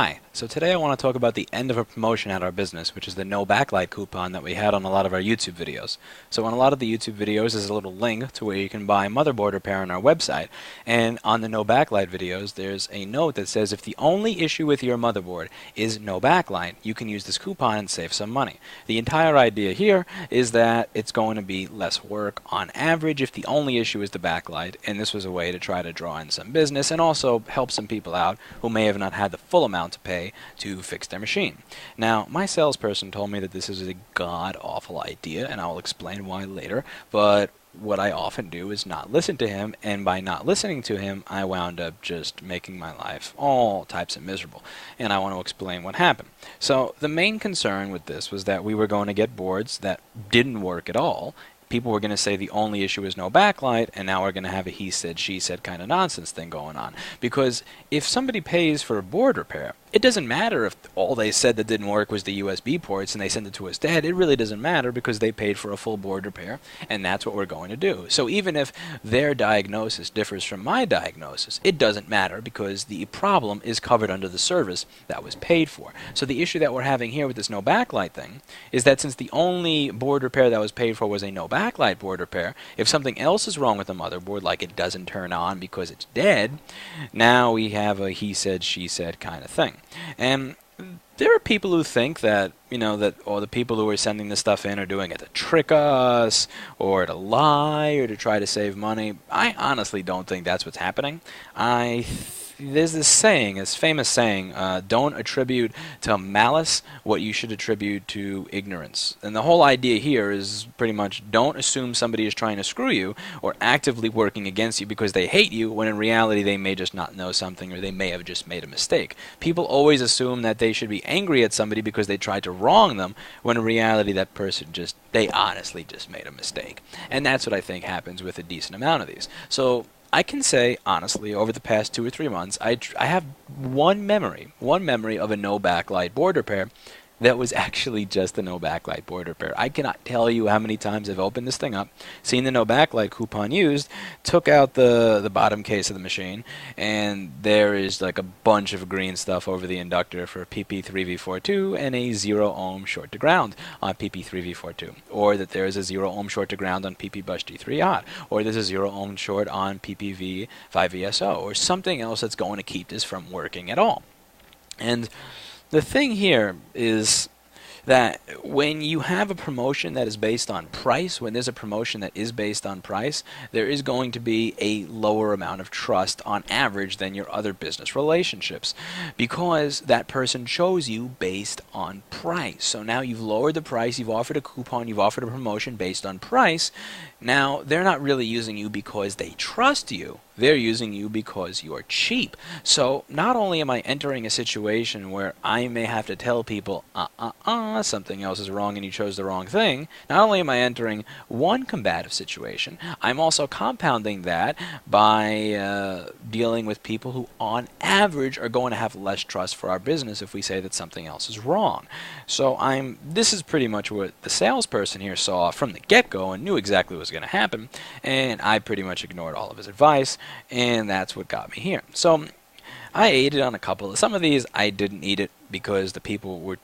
Hi, so today I want to talk about the end of a promotion at our business, which is the no backlight coupon that we had on a lot of our YouTube videos. So on a lot of the YouTube videos is a little link to where you can buy motherboard repair on our website, and on the no backlight videos there's a note that says if the only issue with your motherboard is no backlight, you can use this coupon and save some money. The entire idea here is that it's going to be less work on average if the only issue is the backlight, and this was a way to try to draw in some business and also help some people out who may have not had the full amount to pay to fix their machine. Now, my salesperson told me that this is a god-awful idea, and I'll explain why later, but what I often do is not listen to him, and by not listening to him, I wound up just making my life all types of miserable, and I want to explain what happened. So, the main concern with this was that we were going to get boards that didn't work at all. People were going to say the only issue is no backlight, and now we're going to have a he said, she said kind of nonsense thing going on. Because if somebody pays for a board repair, it doesn't matter if all they said that didn't work was the USB ports and they sent it to us dead. It really doesn't matter because they paid for a full board repair, and that's what we're going to do. So even if their diagnosis differs from my diagnosis, it doesn't matter because the problem is covered under the service that was paid for. So the issue that we're having here with this no backlight thing is that since the only board repair that was paid for was a no backlight board repair, if something else is wrong with the motherboard, like it doesn't turn on because it's dead, now we have a he said, she said kind of thing. And there are people who think that, that all the people who are sending this stuff in are doing it to trick us, or to lie, or to try to save money. I honestly don't think that's what's happening. There's this saying, this famous saying, don't attribute to malice what you should attribute to ignorance. And the whole idea here is pretty much don't assume somebody is trying to screw you or actively working against you because they hate you, when in reality they may just not know something, or they may have just made a mistake. People always assume that they should be angry at somebody because they tried to wrong them, when in reality that person they honestly just made a mistake. And that's what I think happens with a decent amount of these. So I can say, honestly, over the past 2 or 3 months, I have one memory of a no backlight board repair that was actually just a no backlight board repair. I cannot tell you how many times I've opened this thing up, seen the no backlight coupon used, took out the bottom case of the machine, and there is like a bunch of green stuff over the inductor for PP3V42 and a 0 ohm short to ground on PP3V42. Or that there is a 0 ohm short to ground on PP-D3 odd. Or there's a 0 ohm short on PPV5VSO. Or something else that's going to keep this from working at all. And the thing here is that when you have a promotion that is based on price, when there's a promotion that is based on price, there is going to be a lower amount of trust on average than your other business relationships, because that person chose you based on price. So now you've lowered the price, you've offered a coupon, you've offered a promotion based on price. Now they're not really using you because they trust you. They're using you because you're cheap. So not only am I entering a situation where I may have to tell people, something else is wrong and you chose the wrong thing, not only am I entering one combative situation, I'm also compounding that by dealing with people who on average are going to have less trust for our business if we say that something else is wrong. So this is pretty much what the salesperson here saw from the get-go and knew exactly what was going to happen, and I pretty much ignored all of his advice, and that's what got me here. So I ate it on a couple of some of these. I didn't eat it because the people were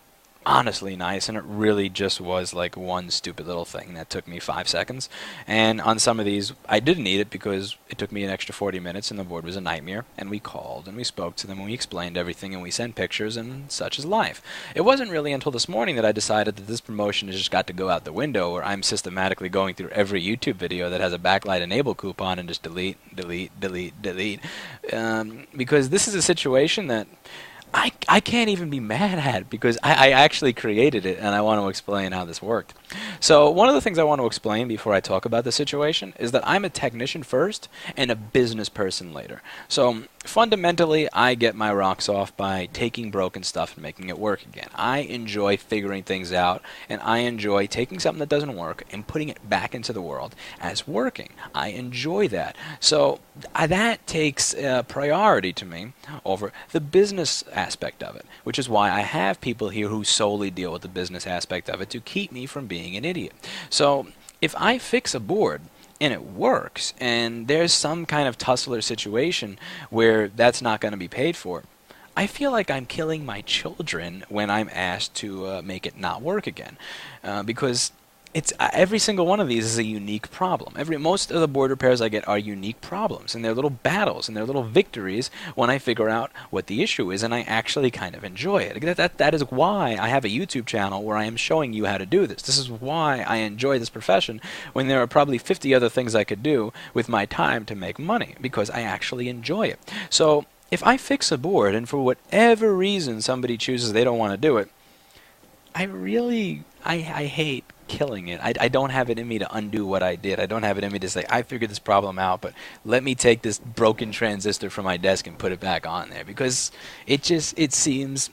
honestly nice, and it really just was like one stupid little thing that took me 5 seconds. And on some of these, I didn't eat it because it took me an extra 40 minutes, and the board was a nightmare. And we called, and we spoke to them, and we explained everything, and we sent pictures, and such is life. It wasn't really until this morning that I decided that this promotion has just got to go out the window, where I'm systematically going through every YouTube video that has a backlight enable coupon and just delete, delete, delete, delete. Because this is a situation that I can't even be mad at, because I actually created it, and I want to explain how this worked. So one of the things I want to explain before I talk about the situation is that I'm a technician first and a business person later. So fundamentally, I get my rocks off by taking broken stuff and making it work again. I enjoy figuring things out, and I enjoy taking something that doesn't work and putting it back into the world as working. I enjoy that. So that takes priority to me over the business aspect of it, which is why I have people here who solely deal with the business aspect of it to keep me from being an idiot. So if I fix a board and it works, and there's some kind of tussler situation where that's not going to be paid for, I feel like I'm killing my children when I'm asked to make it not work again, because it's every single one of these is a unique problem. Most of the board repairs I get are unique problems, and they're little battles and they're little victories when I figure out what the issue is, and I actually kind of enjoy it. That is why I have a YouTube channel where I am showing you how to do this. This is why I enjoy this profession when there are probably 50 other things I could do with my time to make money, because I actually enjoy it. So if I fix a board and for whatever reason somebody chooses they don't want to do it, I hate killing it. I don't have it in me to undo what I did. I don't have it in me to say, I figured this problem out, but let me take this broken transistor from my desk and put it back on there. Because it seems,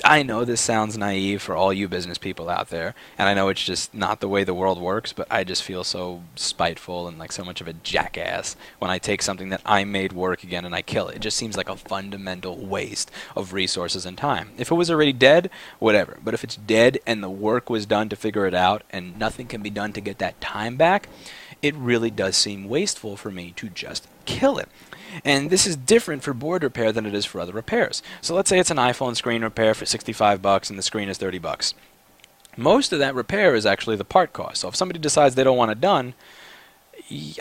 I know this sounds naive for all you business people out there, and I know it's just not the way the world works, but I just feel so spiteful and like so much of a jackass when I take something that I made work again and I kill it. It just seems like a fundamental waste of resources and time. If it was already dead, whatever. But if it's dead and the work was done to figure it out and nothing can be done to get that time back, it really does seem wasteful for me to just kill it. And this is different for board repair than it is for other repairs. So let's say it's an iPhone screen repair for $65 and the screen is $30. Most of that repair is actually the part cost. So if somebody decides they don't want it done,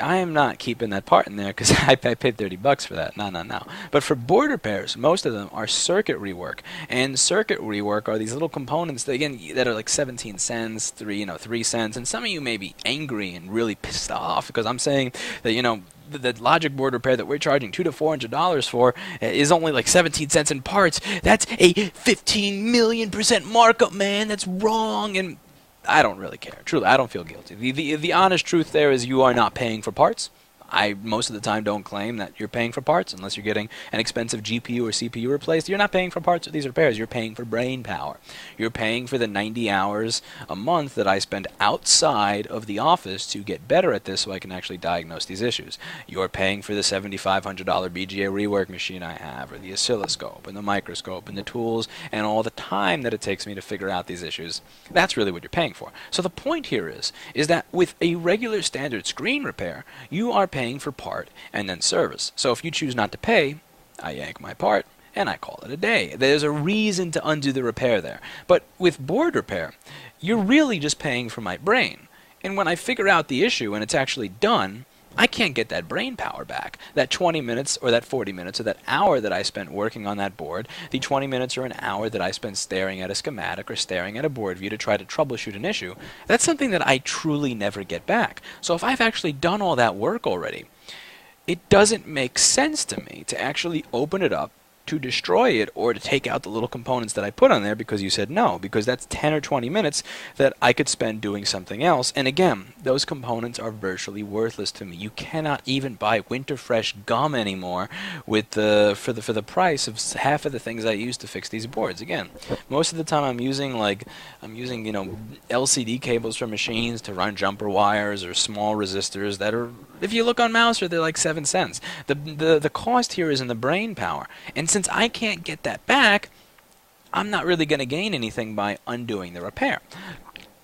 I am not keeping that part in there because I paid $30 for that. No. But for board repairs, most of them are circuit rework. And circuit rework are these little components that, again, that are like 17 cents, 3 cents. And some of you may be angry and really pissed off because I'm saying that, the logic board repair that we're charging $200 to $400 for is only like 17 cents in parts. That's a 15 million% markup, man. That's wrong. And I don't really care. Truly, I don't feel guilty. The honest truth there is you are not paying for parts. I most of the time don't claim that you're paying for parts unless you're getting an expensive GPU or CPU replaced. You're not paying for parts of these repairs. You're paying for brain power. You're paying for the 90 hours a month that I spend outside of the office to get better at this so I can actually diagnose these issues. You're paying for the $7,500 BGA rework machine I have, or the oscilloscope and the microscope and the tools and all the time that it takes me to figure out these issues. That's really what you're paying for. So the point here is that with a regular standard screen repair, you are paying for part and then service. So if you choose not to pay, I yank my part and I call it a day. There's a reason to undo the repair there. But with board repair, you're really just paying for my brain. And when I figure out the issue and it's actually done, I can't get that brain power back. That 20 minutes or that 40 minutes or that hour that I spent working on that board, the 20 minutes or an hour that I spent staring at a schematic or staring at a board view to try to troubleshoot an issue, that's something that I truly never get back. So if I've actually done all that work already, it doesn't make sense to me to actually open it up, to destroy it, or to take out the little components that I put on there because you said no, because that's 10 or 20 minutes that I could spend doing something else. And again, those components are virtually worthless to me. You cannot even buy winter fresh gum anymore with for the price of half of the things I use to fix these boards. Again, most of the time I'm using LCD cables from machines to run jumper wires or small resistors that are, if you look on Mouser, they're like 7 cents. The cost here is in the brain power. And since I can't get that back, I'm not really going to gain anything by undoing the repair.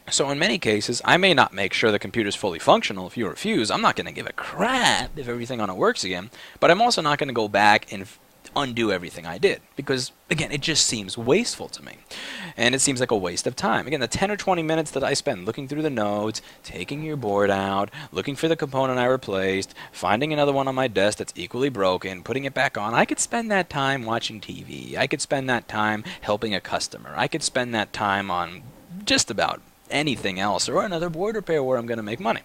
So in many cases, I may not make sure the computer's fully functional if you refuse. I'm not going to give a crap if everything on it works again. But I'm also not going to go back and undo everything I did. Because, again, it just seems wasteful to me. And it seems like a waste of time. Again, the 10 or 20 minutes that I spend looking through the nodes, taking your board out, looking for the component I replaced, finding another one on my desk that's equally broken, putting it back on, I could spend that time watching TV. I could spend that time helping a customer. I could spend that time on just about anything else, or another board repair where I'm going to make money.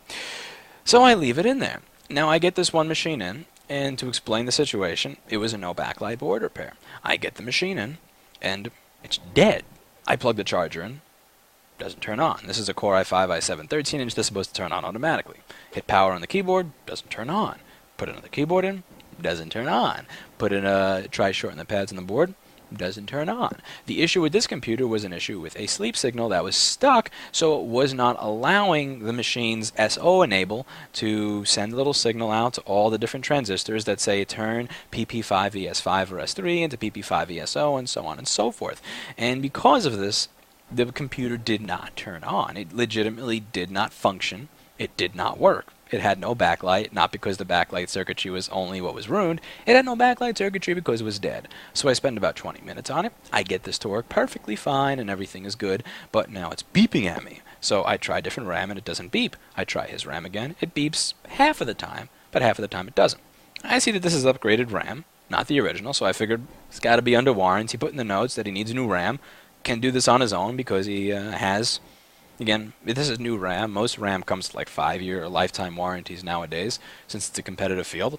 So I leave it in there. Now I get this one machine in, and to explain the situation, it was a no backlight board repair. I get the machine in, and it's dead. I plug the charger in, doesn't turn on. This is a Core i5 i7 13-inch. This is supposed to turn on automatically. Hit power on the keyboard, doesn't turn on. Put another keyboard in, doesn't turn on. Put in try shorten the pads on the board, doesn't turn on. The issue with this computer was an issue with a sleep signal that was stuck, so it was not allowing the machine's SO enable to send a little signal out to all the different transistors that say turn PP5ES5 or S3 into PP5ESO and so on and so forth. And because of this, the computer did not turn on. It legitimately did not function. It did not work. It had no backlight, not because the backlight circuitry was only what was ruined. It had no backlight circuitry because it was dead. So I spend about 20 minutes on it. I get this to work perfectly fine and everything is good, but now it's beeping at me. So I try different RAM and it doesn't beep. I try his RAM again. It beeps half of the time, but half of the time it doesn't. I see that this is upgraded RAM, not the original, so I figured it's got to be under warranty. He put in the notes that he needs a new RAM, can do this on his own because he has... Again, this is new RAM. Most RAM comes with like 5-year or lifetime warranties nowadays, since it's a competitive field.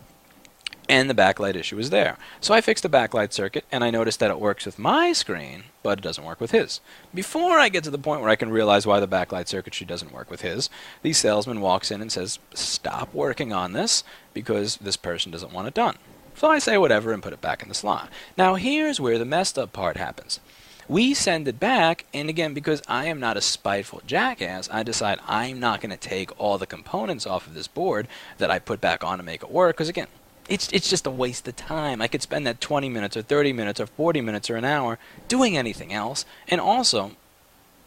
And the backlight issue is there. So I fixed the backlight circuit, and I noticed that it works with my screen, but it doesn't work with his. Before I get to the point where I can realize why the backlight circuitry doesn't work with his, the salesman walks in and says, "Stop working on this, because this person doesn't want it done." So I say whatever and put it back in the slot. Now here's where the messed up part happens. We send it back, and again, because I am not a spiteful jackass, I decide I'm not going to take all the components off of this board that I put back on to make it work, because again, it's just a waste of time. I could spend that 20 minutes or 30 minutes or 40 minutes or an hour doing anything else, and also,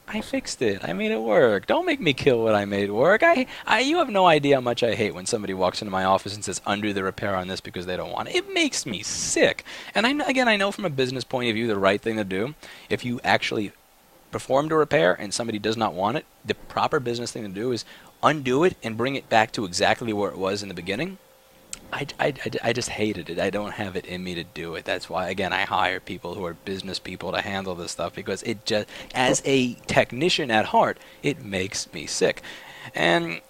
I fixed it. I made it work. Don't make me kill what I made work. You have no idea how much I hate when somebody walks into my office and says, undo the repair on this because they don't want it. It makes me sick. And I know from a business point of view the right thing to do. If you actually performed a repair and somebody does not want it, the proper business thing to do is undo it and bring it back to exactly where it was in the beginning. I just hated it. I don't have it in me to do it. That's why, again, I hire people who are business people to handle this stuff, because it just, as a technician at heart, it makes me sick. And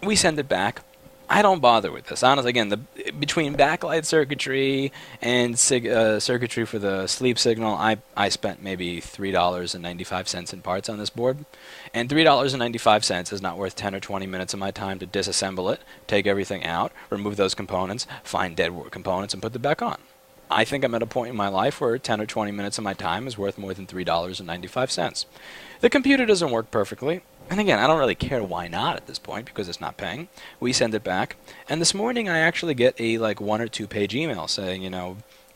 we send it back. I don't bother with this. Honestly, again, between backlight circuitry and circuitry for the sleep signal, I spent maybe $3.95 in parts on this board. And $3.95 is not worth 10 or 20 minutes of my time to disassemble it, take everything out, remove those components, find dead components, and put them back on. I think I'm at a point in my life where 10 or 20 minutes of my time is worth more than $3.95. The computer doesn't work perfectly. And again, I don't really care why not at this point, because it's not paying. We send it back. And this morning I actually get a 1 or 2 page email saying,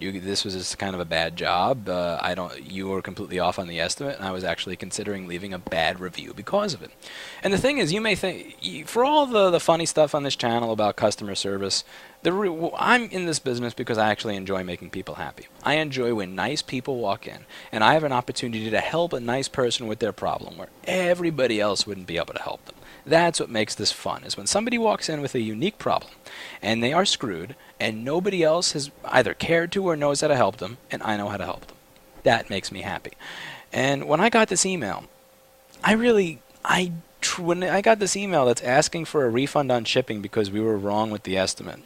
this was just kind of a bad job. You were completely off on the estimate, and I was actually considering leaving a bad review because of it. And the thing is, you may think, for all the funny stuff on this channel about customer service, I'm in this business because I actually enjoy making people happy. I enjoy when nice people walk in, and I have an opportunity to help a nice person with their problem where everybody else wouldn't be able to help them. That's what makes this fun, is when somebody walks in with a unique problem, and they are screwed, and nobody else has either cared to or knows how to help them, and I know how to help them. That makes me happy. And when I got this email, when I got this email that's asking for a refund on shipping because we were wrong with the estimate,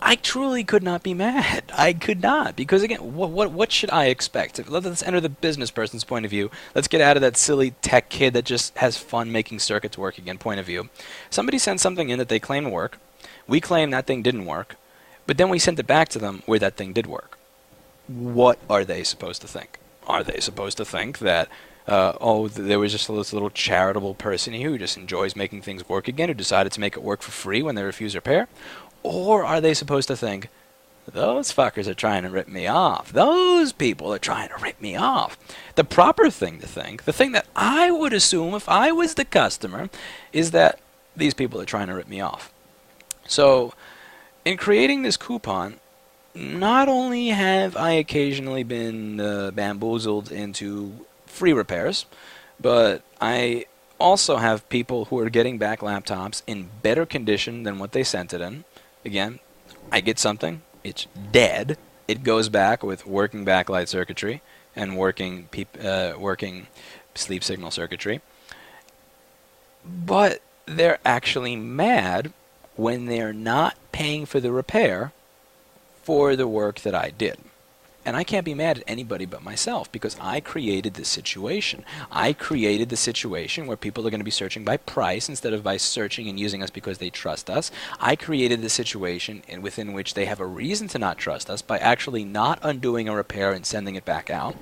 I truly could not be mad. I could not, because again, what should I expect? Let's enter the business person's point of view. Let's get out of that silly tech kid that just has fun making circuits work again point of view. Somebody sends something in that they claim to work. We claim that thing didn't work, but then we sent it back to them where that thing did work. What are they supposed to think? Are they supposed to think that there was just this little charitable person here who just enjoys making things work again, who decided to make it work for free when they refuse repair? Or are they supposed to think, those fuckers are trying to rip me off. Those people are trying to rip me off. The proper thing to think, the thing that I would assume if I was the customer, is that these people are trying to rip me off. So, in creating this coupon, not only have I occasionally been bamboozled into free repairs, but I also have people who are getting back laptops in better condition than what they sent it in. Again, I get something, it's dead, it goes back with working backlight circuitry and working sleep signal circuitry, but they're actually mad when they're not paying for the repair for the work that I did. And I can't be mad at anybody but myself, because I created this situation. I created the situation where people are going to be searching by price instead of by searching and using us because they trust us. I created the situation within which they have a reason to not trust us by actually not undoing a repair and sending it back out.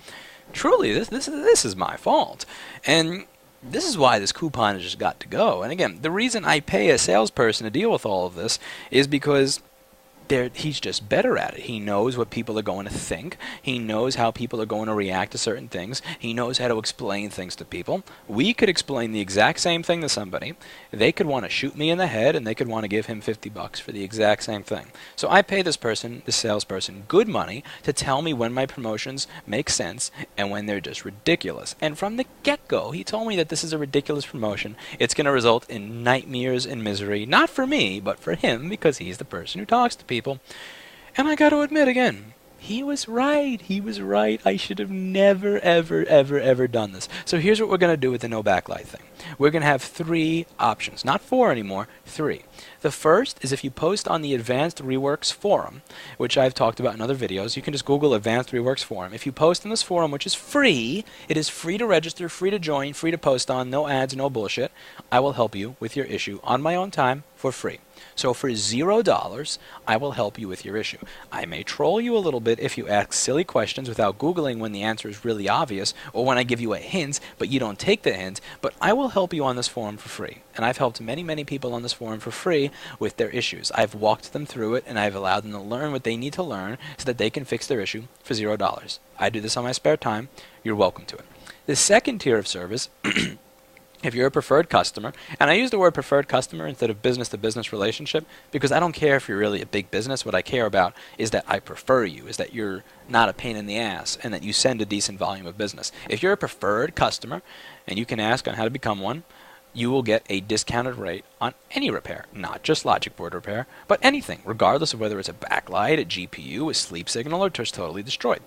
Truly, this is my fault. And this is why this coupon has just got to go. And again, the reason I pay a salesperson to deal with all of this is because he's just better at it. He knows what people are going to think. He knows how people are going to react to certain things. He knows how to explain things to people. We could explain the exact same thing to somebody. They could want to shoot me in the head, and they could want to give him $50 for the exact same thing. So I pay this person, this salesperson, good money to tell me when my promotions make sense and when they're just ridiculous. And from the get-go, he told me that this is a ridiculous promotion. It's going to result in nightmares and misery, not for me, but for him, because he's the person who talks to people. And I got to admit again, he was right. He was right. I should have never, ever, ever, ever done this. So here's what we're going to do with the no backlight thing. We're going to have 3 options. Not 4 anymore, 3. The first is if you post on the Advanced Reworks forum, which I've talked about in other videos. You can just Google Advanced Reworks forum. If you post in this forum, which is free, it is free to register, free to join, free to post on, no ads, no bullshit, I will help you with your issue on my own time for free. So for $0, I will help you with your issue. I may troll you a little bit if you ask silly questions without Googling when the answer is really obvious, or when I give you a hint, but you don't take the hint, but I will help you on this forum for free. And I've helped many, many people on this forum for free with their issues. I've walked them through it, and I've allowed them to learn what they need to learn so that they can fix their issue for $0. I do this on my spare time. You're welcome to it. The second tier of service if you're a preferred customer, and I use the word preferred customer instead of business-to-business relationship because I don't care if you're really a big business. What I care about is that I prefer you, is that you're not a pain in the ass, and that you send a decent volume of business. If you're a preferred customer, and you can ask on how to become one, you will get a discounted rate on any repair, not just logic board repair, but anything, regardless of whether it's a backlight, a GPU, a sleep signal, or just totally destroyed.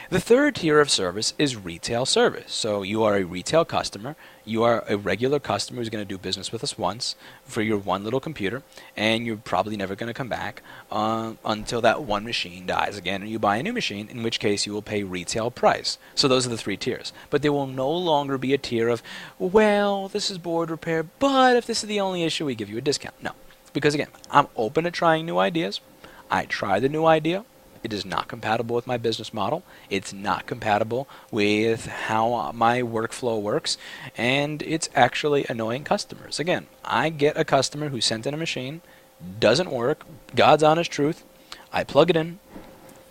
The third tier of service is retail service. So you are a retail customer. You are a regular customer who's going to do business with us once for your one little computer, and you're probably never going to come back until that one machine dies again and you buy a new machine, in which case you will pay retail price. So those are the 3 tiers. But there will no longer be a tier of, well, this is board repair, but if this is the only issue, we give you a discount. No. Because again, I'm open to trying new ideas. I try the new idea. It is not compatible with my business model. It's not compatible with how my workflow works, and it's actually annoying customers. Again, I get a customer who sent in a machine, doesn't work, God's honest truth. I plug it in,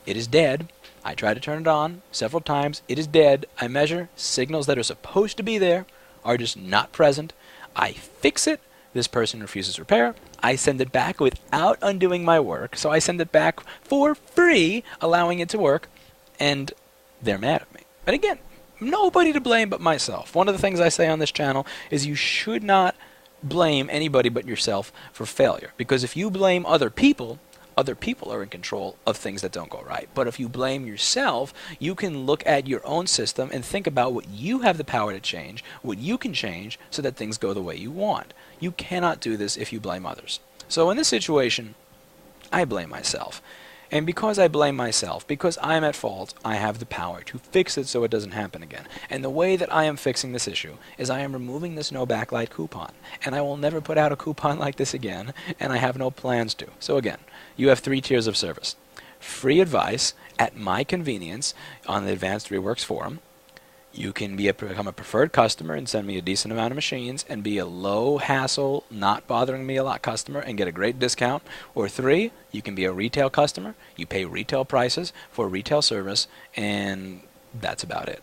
it is dead. I try to turn it on several times, it is dead. I measure, signals that are supposed to be there are just not present. I fix it. This person refuses repair. I send it back without undoing my work. So I send it back for free, allowing it to work, and they're mad at me. But again, nobody to blame but myself. One of the things I say on this channel is you should not blame anybody but yourself for failure. Because if you blame other people are in control of things that don't go right. But if you blame yourself, you can look at your own system and think about what you have the power to change, what you can change so that things go the way you want. You cannot do this if you blame others. So in this situation, I blame myself. And because I blame myself, because I'm at fault, I have the power to fix it so it doesn't happen again. And the way that I am fixing this issue is I am removing this no backlight coupon. And I will never put out a coupon like this again, and I have no plans to. So again, you have 3 tiers of service. Free advice at my convenience on the Advanced Reworks forum. You can become a preferred customer and send me a decent amount of machines and be a low hassle, not bothering me a lot customer and get a great discount. Or 3, you can be a retail customer. You pay retail prices for retail service, and that's about it.